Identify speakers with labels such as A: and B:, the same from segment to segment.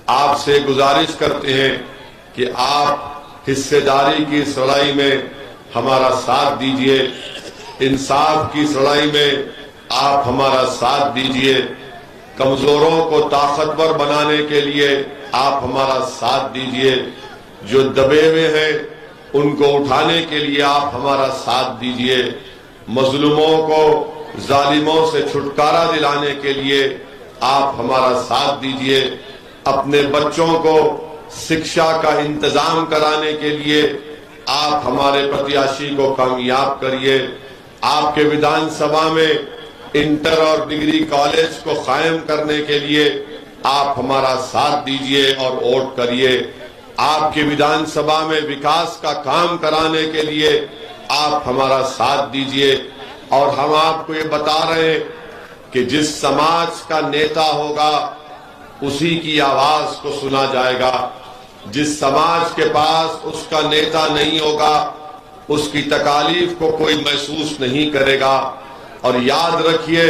A: आपसे गुजारिश करते हैं कि आप हिस्सेदारी की इस लड़ाई में हमारा साथ दीजिए, इंसाफ की इस लड़ाई में आप हमारा साथ दीजिए, कमजोरों को ताकतवर बनाने के लिए आप हमारा साथ दीजिए, जो दबे हुए हैं उनको उठाने के लिए आप हमारा साथ दीजिए, मजलूमों को जालिमों से छुटकारा दिलाने के लिए आप हमारा साथ दीजिए, अपने बच्चों को शिक्षा का इंतजाम कराने के लिए आप हमारे प्रत्याशी को कामयाब करिए, आपके विधानसभा में इंटर और डिग्री कॉलेज को कायम करने के लिए आप हमारा साथ दीजिए और वोट करिए, आपके विधानसभा में विकास का काम कराने के लिए आप हमारा साथ दीजिए। और हम आपको ये बता रहे हैं कि जिस समाज का नेता होगा उसी की आवाज को सुना जाएगा, जिस समाज के पास उसका नेता नहीं होगा उसकी तकालीफ को कोई महसूस नहीं करेगा। और याद रखिए,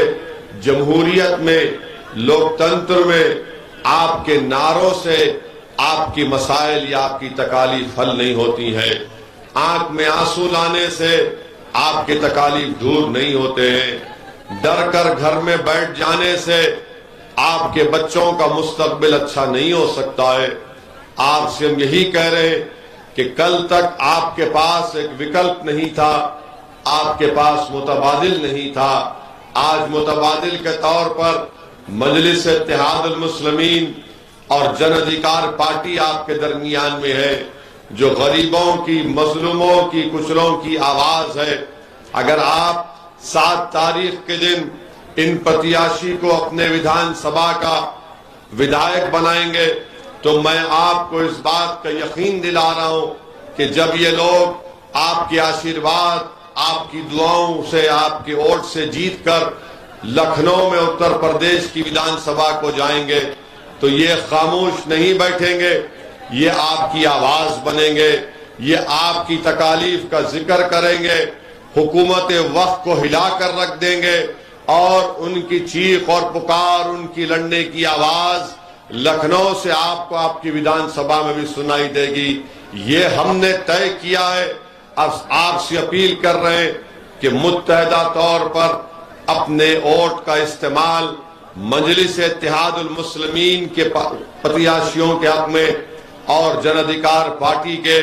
A: जमहूरियत में, लोकतंत्र में आपके नारों से आपकी मसाइल या आपकी तकालीफ हल नहीं होती है, आंख में आंसू लाने से आपके तकालीफ दूर नहीं होते हैं, डर कर घर में बैठ जाने से आपके बच्चों का मुस्तकबिल अच्छा नहीं हो सकता है। आपसे हम यही कह रहे हैं कि कल तक आपके पास एक विकल्प नहीं था, आपके पास मुतबादिल नहीं था, आज मुतबादिल के तौर पर मजलिस इत्तेहादुल मुस्लिमीन और जन अधिकार पार्टी आपके दरमियान में है, जो गरीबों की, मजलूमों की, कुचलों की आवाज है। अगर आप 7 तारीख के दिन इन प्रत्याशी को अपने विधानसभा का विधायक बनाएंगे तो मैं आपको इस बात का यकीन दिला रहा हूं कि जब ये लोग आपके आशीर्वाद, आपकी दुआओं से, आपके वोट से जीतकर लखनऊ में उत्तर प्रदेश की विधानसभा को जाएंगे तो ये खामोश नहीं बैठेंगे, ये आपकी आवाज बनेंगे, ये आपकी तकालीफ का जिक्र करेंगे, हुकूमत वक्त को हिलाकर रख देंगे और उनकी चीख और पुकार, उनकी लड़ने की आवाज लखनऊ से आपको आपकी विधानसभा में भी सुनाई देगी। ये हमने तय किया है। अब आपसे अपील कर रहे हैं कि मुत्तहदा तौर पर अपने वोट का इस्तेमाल मजलिस इत्तेहादुल मुस्लिमीन के प्रत्याशियों के हक में और जन अधिकार पार्टी के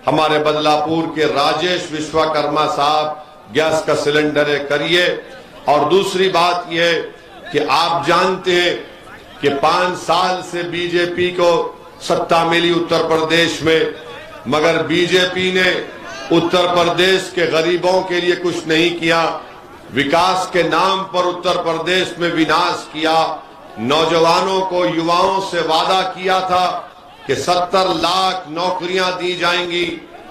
A: हमारे बदलापुर के राजेश विश्वकर्मा साहब गैस का सिलेंडर करिए। और दूसरी बात यह कि आप जानते हैं कि 5 साल से बीजेपी को सत्ता मिली उत्तर प्रदेश में, मगर बीजेपी ने उत्तर प्रदेश के गरीबों के लिए कुछ नहीं किया, विकास के नाम पर उत्तर प्रदेश में विनाश किया। नौजवानों को, युवाओं से वादा किया था कि 70 लाख नौकरियां दी जाएंगी,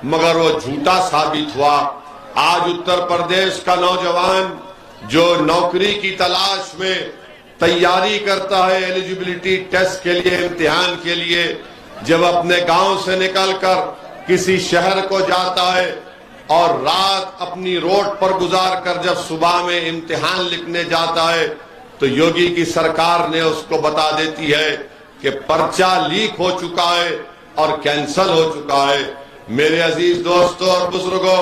A: मगर वो झूठा साबित हुआ। आज उत्तर प्रदेश का नौजवान जो नौकरी की तलाश में तैयारी करता है एलिजिबिलिटी टेस्ट के लिए, इम्तिहान के लिए, जब अपने गांव से निकलकर किसी शहर को जाता है और रात अपनी रोड पर गुजार कर जब सुबह में इम्तिहान लिखने जाता है तो योगी की सरकार ने उसको बता देती है कि पर्चा लीक हो चुका है और कैंसल हो चुका है। मेरे अजीज दोस्तों और बुजुर्गों,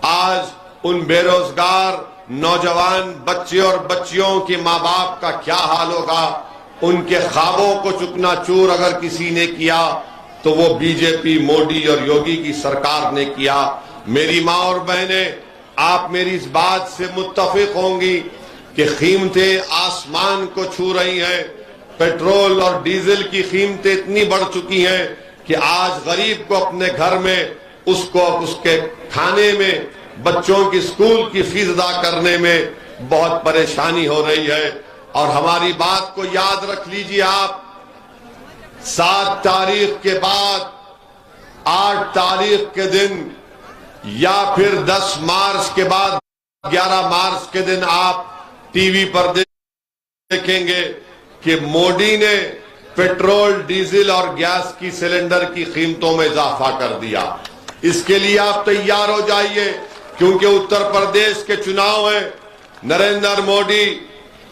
A: आज उन बेरोजगार नौजवान बच्चे और बच्चियों के माँ बाप का क्या हाल होगा। उनके ख्वाबों को चुकनाचूर अगर किसी ने किया तो वो बीजेपी, मोदी और योगी की सरकार ने किया। मेरी माँ और बहनें, आप मेरी इस बात से मुत्तफिक होंगी कि कीमतें आसमान को छू रही हैं। पेट्रोल और डीजल की कीमतें इतनी बढ़ चुकी हैं कि आज गरीब को अपने घर में उसको उसके खाने में, बच्चों की स्कूल की फीस अदा करने में बहुत परेशानी हो रही है। और हमारी बात को याद रख लीजिए आप, 7 तारीख के बाद 8 तारीख के दिन या फिर 10 मार्च के बाद 11 मार्च के दिन आप टीवी पर देखेंगे कि मोदी ने पेट्रोल, डीजल और गैस की सिलेंडर की कीमतों में इजाफा कर दिया। इसके लिए आप तैयार हो जाइए, क्योंकि उत्तर प्रदेश के चुनाव है। नरेंद्र मोदी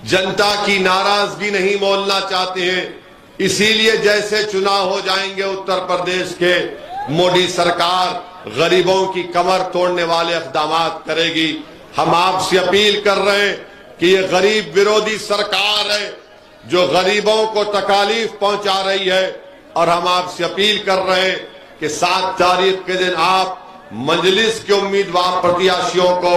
A: जनता की नाराजगी नहीं मोलना चाहते हैं, इसीलिए जैसे चुनाव हो जाएंगे उत्तर प्रदेश के, मोदी सरकार गरीबों की कमर तोड़ने वाले इक़दाम करेगी। हम आपसे अपील कर रहे हैं कि ये गरीब विरोधी सरकार है जो गरीबों को तकालीफ पहुंचा रही है, और हम आपसे अपील कर रहे हैं कि 7 तारीख के दिन आप मजलिस के उम्मीदवार प्रत्याशियों को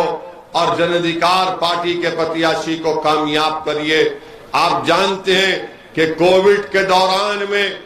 A: और जन अधिकार पार्टी के प्रत्याशी को कामयाब करिए। आप जानते हैं कि कोविड के दौरान में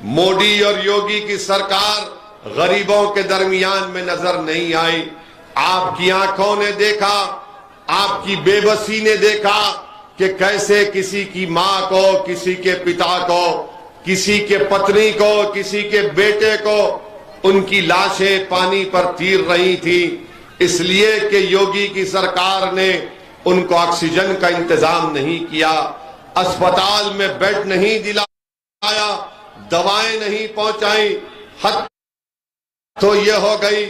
A: मोदी और योगी की सरकार गरीबों के दरमियान में नजर नहीं आई। आपकी आंखों ने देखा, आपकी बेबसी ने देखा कि कैसे किसी की मां को, किसी के पिता को, किसी के पत्नी को, किसी के बेटे को उनकी लाशें पानी पर तीर रही थी, इसलिए कि योगी की सरकार ने उनको ऑक्सीजन का इंतजाम नहीं किया, अस्पताल में बेड नहीं दिलाया, दवाएं नहीं पहुंचाई। हद तो ये हो गई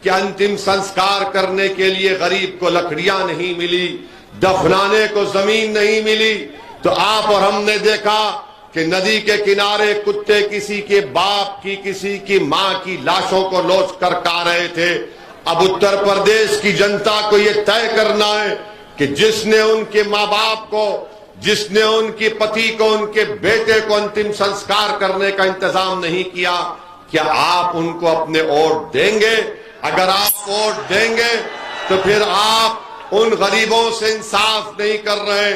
A: कि अंतिम संस्कार करने के लिए गरीब को लकड़ियां नहीं मिली, दफनाने को जमीन नहीं मिली। तो आप और हमने देखा कि नदी के किनारे कुत्ते किसी के बाप की, किसी की मां की लाशों को लोच कर खा रहे थे। अब उत्तर प्रदेश की जनता को यह तय करना है कि जिसने उनके माँ बाप को, जिसने उनके पति को, उनके बेटे को अंतिम संस्कार करने का इंतजाम नहीं किया, क्या आप उनको अपने वोट देंगे? अगर आप वोट देंगे तो फिर आप उन गरीबों से इंसाफ नहीं कर रहे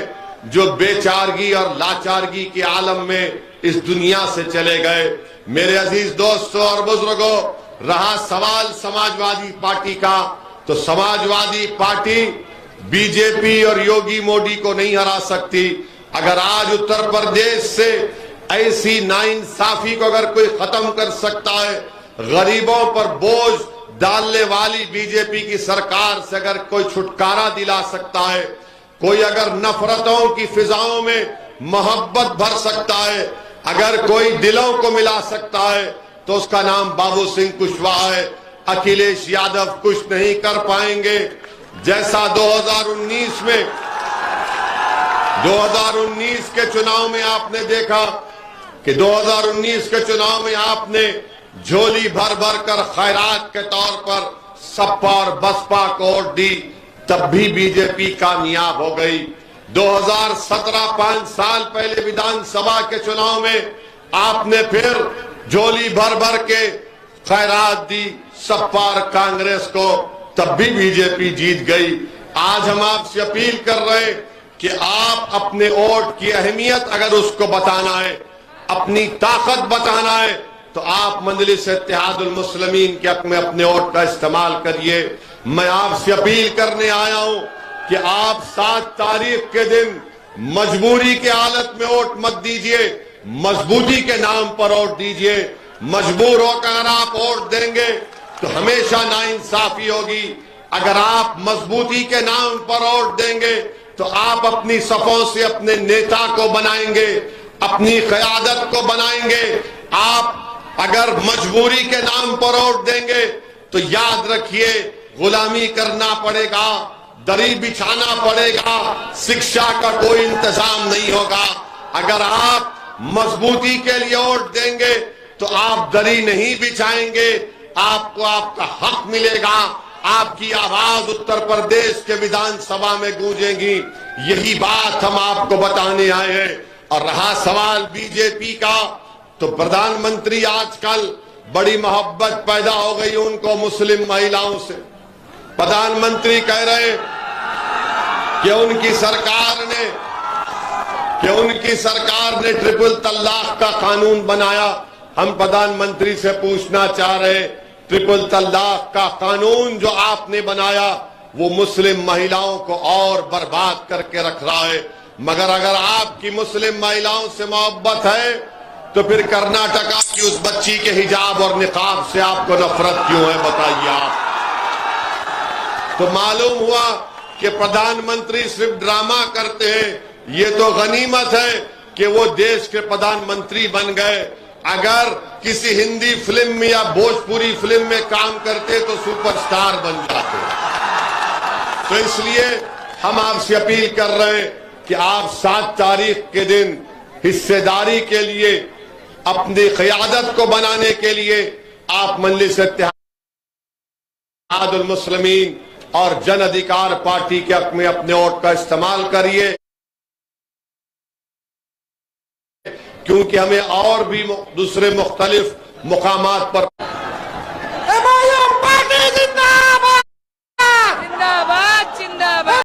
A: जो बेचारगी और लाचारगी के आलम में इस दुनिया से चले गए। मेरे अजीज दोस्तों और बुजुर्गों, रहा सवाल समाजवादी पार्टी का, तो समाजवादी पार्टी बीजेपी और योगी मोदी को नहीं हरा सकती। अगर आज उत्तर प्रदेश से ऐसी नाइंसाफी को अगर कोई खत्म कर सकता है, गरीबों पर बोझ डालने वाली बीजेपी की सरकार से अगर कोई छुटकारा दिला सकता है, कोई अगर नफरतों की फिजाओं में मोहब्बत भर सकता है, अगर कोई दिलों को मिला सकता है, तो उसका नाम बाबू सिंह कुशवाहा है। अखिलेश यादव कुछ नहीं कर पाएंगे। जैसा 2019 के चुनाव में आपने देखा कि 2019 के चुनाव में आपने झोली भर भर कर खैरात के तौर पर सपा और बसपा को वोट दी, तब भी बीजेपी कामयाब हो गई। 2017 5 साल पहले विधानसभा के चुनाव में आपने फिर झोली भर भर के खैरात दी सपा और कांग्रेस को, तब भी बीजेपी जीत गई। आज हम आपसे अपील कर रहे हैं कि आप अपने वोट की अहमियत अगर उसको बताना है, अपनी ताकत बताना है, तो आप मजलिस इत्तेहादुल मुस्लिमीन के हक में अपने वोट का इस्तेमाल करिए। मैं आपसे अपील करने आया हूं कि आप 7 तारीख के दिन मजबूरी के हालत में वोट मत दीजिए, मजबूती के नाम पर वोट दीजिए। मजबूर होकर आप वोट देंगे तो हमेशा नाइंसाफी होगी। अगर आप मजबूती के नाम पर वोट देंगे तो आप अपनी सफों से अपने नेता को बनाएंगे, अपनी क़यादत को बनाएंगे। आप अगर मजबूरी के नाम पर वोट देंगे तो याद रखिए गुलामी करना पड़ेगा, दरी बिछाना पड़ेगा, शिक्षा का कोई इंतजाम नहीं होगा। अगर आप मजबूती के लिए वोट देंगे तो आप दरी नहीं बिछाएंगे, आपको आपका हक मिलेगा, आपकी आवाज उत्तर प्रदेश के विधानसभा में गूंजेगी। यही बात हम आपको बताने आए हैं। और रहा सवाल बीजेपी का, तो प्रधानमंत्री आजकल बड़ी मोहब्बत पैदा हो गई उनको मुस्लिम महिलाओं से। प्रधानमंत्री कह रहे कि उनकी सरकार ने ट्रिपल तलाक का कानून बनाया। हम प्रधानमंत्री से पूछना चाह रहे, ट्रिपल तलाक का कानून जो आपने बनाया वो मुस्लिम महिलाओं को और बर्बाद करके रख रहा है। मगर अगर आपकी मुस्लिम महिलाओं से मोहब्बत है तो फिर कर्नाटका की उस बच्ची के हिजाब और निकाब से आपको नफरत क्यों है, बताइए आप। तो मालूम हुआ कि प्रधानमंत्री सिर्फ ड्रामा करते हैं। ये तो गनीमत है कि वो देश के प्रधानमंत्री बन गए। अगर किसी हिंदी फिल्म में या भोजपुरी फिल्म में काम करते तो सुपरस्टार बन जाते। तो इसलिए हम आपसे अपील कर रहे हैं कि आप 7 तारीख के दिन हिस्सेदारी के लिए अपनी क़यादत को बनाने के लिए आप मजलिस इत्तेहादुल मुस्लिमीन और जन अधिकार पार्टी के हक में अपने वोट का इस्तेमाल करिए, क्योंकि हमें और भी दूसरे मुख्तलिफ मुकामात पर
B: पार्टी जिंदाबाद।